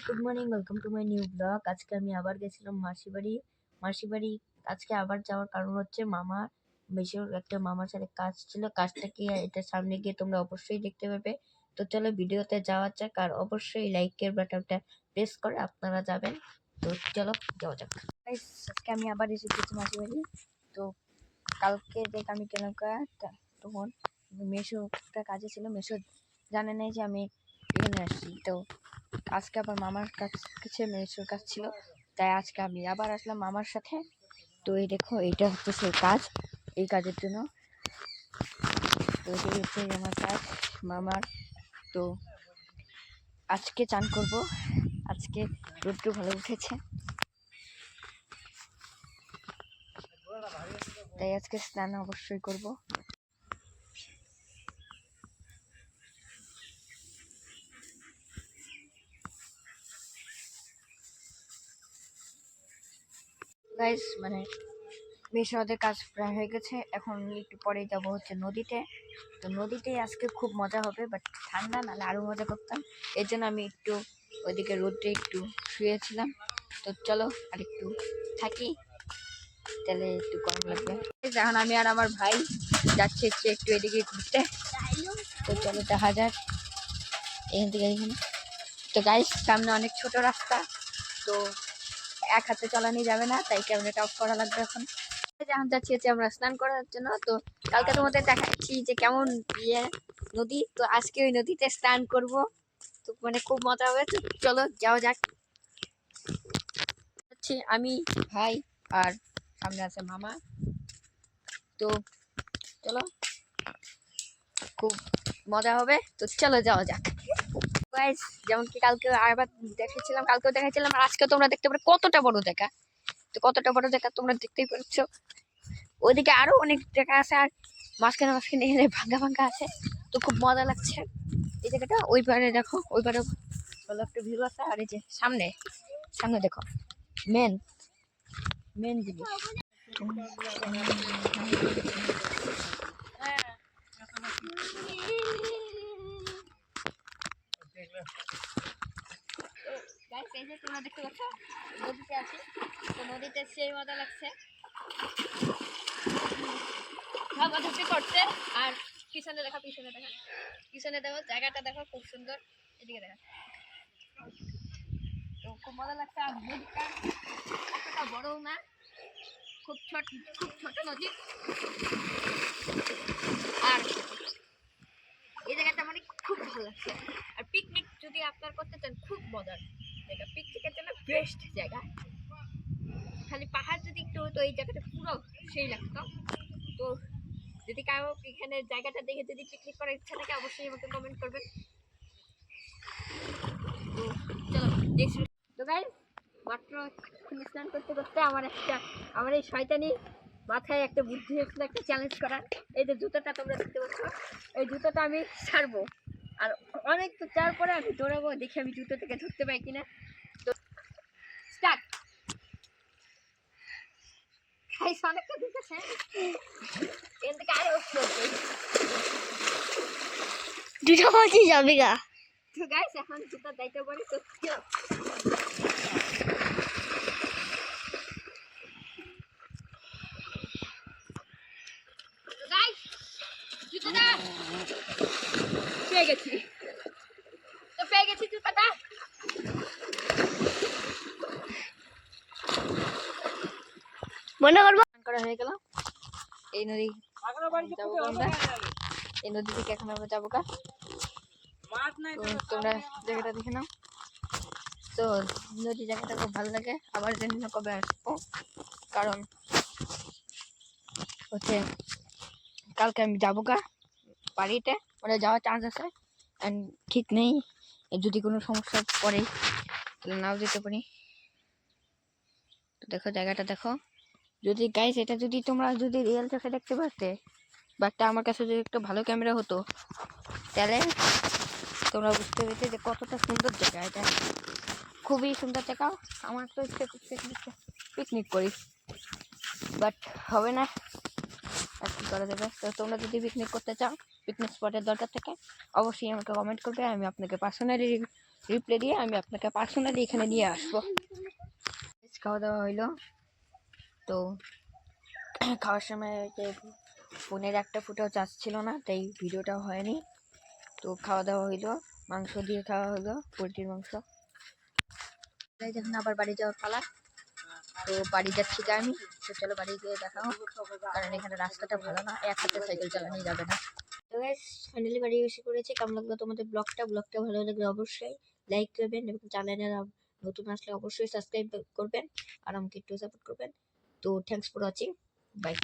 Good morning, welcome to my new blog. আজকে আমি আবার গেছিলাম মাসির বাড়ি। আজকে আবার যাওয়ার কারণ হচ্ছে বেশির একটা মামার সাথে কাজ ছিল। কাজটা কি এটা সামনে গিয়ে তোমরা অবশ্যই দেখতে পাবে। তো চলো ভিডিওতে যাওয়া যাক, আর অবশ্যই লাইকের বাটনটা প্রেস করে আপনারা যাবেন। তো চলো যাওয়া যাক। Guys, আজকে আমি আবার এসে গেছি মাসির বাড়ি। তো কালকে দেখ আমি গেলাম তখন মেশো একটা কাজে ছিল। মেশো জানে নাই যে আমি এখানে আসছি। তো আজকে আবার মামার কাছে মেসোর কাজ ছিল, তাই আজকে আমি আবার আসলাম মামার সাথে। তো এই দেখো, এইটা হচ্ছে সেই কাজ, এই কাজের জন্য। তো এটাই হচ্ছে আমার কাজ মামার। তো আজকে চান করব, আজকে রোদটা ভালো উঠেছে, তাই আজকে স্নান অবশ্যই করব। গাইস, মেশোদের কাজ প্রায় হয়ে গেছে, এখন একটু পরেই যাবো হচ্ছে নদীতে। তো নদীতে আজকে খুব মজা হবে, বাট ঠান্ডা, নাহলে আরও মজা করতাম। এর জন্য আমি একটু ওইদিকে রোদে একটু শুয়েছিলাম। তো চলো আর একটু থাকি, তাহলে একটু গরম লাগবে। এখন আমি আর আমার ভাই যাচ্ছি হচ্ছে একটু এদিকে ঘুরতে। তো চলো দেখা যাক এখান থেকে এখানে। তো গাইস, সামনে অনেক ছোট রাস্তা, তো এক হাতে চালানো যাবে না, তাই ক্যামেরাটা অফ করা লাগবে এখন। যখন যাচ্ছি হচ্ছে আমরা স্নান করার জন্য। তো কালকে তোমাদের দেখাচ্ছি যে কেমন নদী। তো আজকে ওই নদীতে স্নান করব। তো খুব মজা হবে। তো চলো যাওয়া যাক। হচ্ছে আমি, ভাই, আর সামনে আছে মামা। তো চলো, খুব মজা হবে। তো চলো যাওয়া যাক। গাইস, যেমন কি কালকেও দেখাচ্ছিলাম, আর আজকে তোমরা দেখতে পারো কতটা বড় জায়গা। তো কতটা বড় জায়গা তোমরা দেখতেই পাচ্ছ। ওইদিকে আরো অনেক জায়গা আছে, আর মাঝখানে এখানে ভাঙ্গা ভাঙ্গা আছে। তো খুব মজা লাগছে এই জায়গাটা। ওই পারে দেখো, ওই পারে ভালো একটা ভিউ আছে। আর এই যে সামনে সামনে দেখো মেন জিনিস। তোমরা দেখতে পাচ্ছ নদীতে আছি। তো নদীতে সেই মজা লাগছে, ঝাপাঝাপি করছে। আর পিছনে দেখো জায়গাটা দেখো, খুব সুন্দর। এদিকে দেখো, তো খুব মজা লাগছে। আর নদীটা এতটা বড়ও না, খুব ছোট নদী। আর এই জায়গাটা খুব ভালো লাগছে। আর পিকনিক যদি আপনার করতে চান, খুব মজার জায়গা, পিকনিকের জন্য বেস্ট জায়গা। খালি পাহাড় যদি একটু হতো, এই জায়গাটা পুরো সেই লাগতো। তো যদি কারো এখানে জায়গাটা দেখে যদি পিকনিক করার ইচ্ছা থাকে, অবশ্যই আমাকে কমেন্ট করবেন। তো চলো নেক্সট। তো গাইস, মাত্র স্নান করতে করতে আমার এই শয়তানি মাথায় একটা বুদ্ধি হয়েছিল, একটা চ্যালেঞ্জ করার। এই যে জুতোটা তোমরা দেখতে পাচ্ছ, এই জুতোটা আমি ছাড়বো, আর অনেক তো চার পরে আমি দৌড়াবো, দেখি আমি জুতো থেকে ধরতে পাই কিনা। তো স্টার্ট। গাইস, অনেকটা দিতেছে, এখান থেকে আরো দুটো বাজি যাবে গা। তো গাইস, এখন জুতো দায়িত্ব করে। তো গাইস, জুতোটা পেয়ে গেছি জুতোটা। মনে করবো করা হয়ে গেল। এই নদী যাবো আমরা, এই নদী থেকে এখন আমরা যাবো কা। তোমরা জায়গাটা দেখে নাও। তো নদী জায়গাটা খুব ভালো লাগে। আবার জানি না কবে আসবো, কারণ হচ্ছে কালকে আমি যাবো কা বাড়িতে, যাওয়ার চান্স আছে। অ্যান্ড ঠিক নেই, যদি কোনো সমস্যা পড়ে তাহলে নাও যেতে পারি। তো দেখো জায়গাটা দেখো। যদি গাইস, এটা যদি তোমরা যদি রিয়েল চোখে দেখতে পারতে, বা একটা আমার কাছে যদি একটা ভালো ক্যামেরা হতো, তাহলে তোমরা বুঝতে পেরেছে যে কতটা সুন্দর জায়গা। এটা খুবই সুন্দর জায়গা। আমার তো ইচ্ছে করছে পিকনিক করি, বাট হবে না, আর কি করা যাবে। তো তোমরা যদি পিকনিক করতে চাও, পিকনিক স্পটের দরকার থাকে, অবশ্যই আমাকে কমেন্ট করবে, আমি আপনাকে পার্সোনালি রিপ্লাই দিয়ে আমি আপনাকে পার্সোনালি এখানে নিয়ে আসবো। খাওয়া দাওয়া হইলো, তো খাওয়ার সময় যে ফোনের একটা ফুটাও চার্জ ছিল না, তাই ভিডিওটা হয়নি। তো খাওয়া দাওয়া হইলো, মাংস দিয়ে খাওয়া হলো, পোলট্রির মাংস। তাই যখন আবার বাড়ি যাওয়ার পালা, তো বাড়ি যাচ্ছি আমি। তো চলো বাড়ি গিয়ে দেখাও, কারণ এখানে রাস্তাটা ভালো না, এক হাতে সাইকেল চালানোই যাবে না। তো গাইস ফাইনালি বাড়ি এসে পড়েছি। কেমন লাগলো তোমাদের ব্লগটা ভালো লাগলে অবশ্যই লাইক করবেন এবং চ্যানেলে নতুন আসলে অবশ্যই সাবস্ক্রাইব করবেন আর আমাকে একটু সাপোর্ট করবেন। তো থ্যাঙ্কস ফর ওয়াচিং, বাই।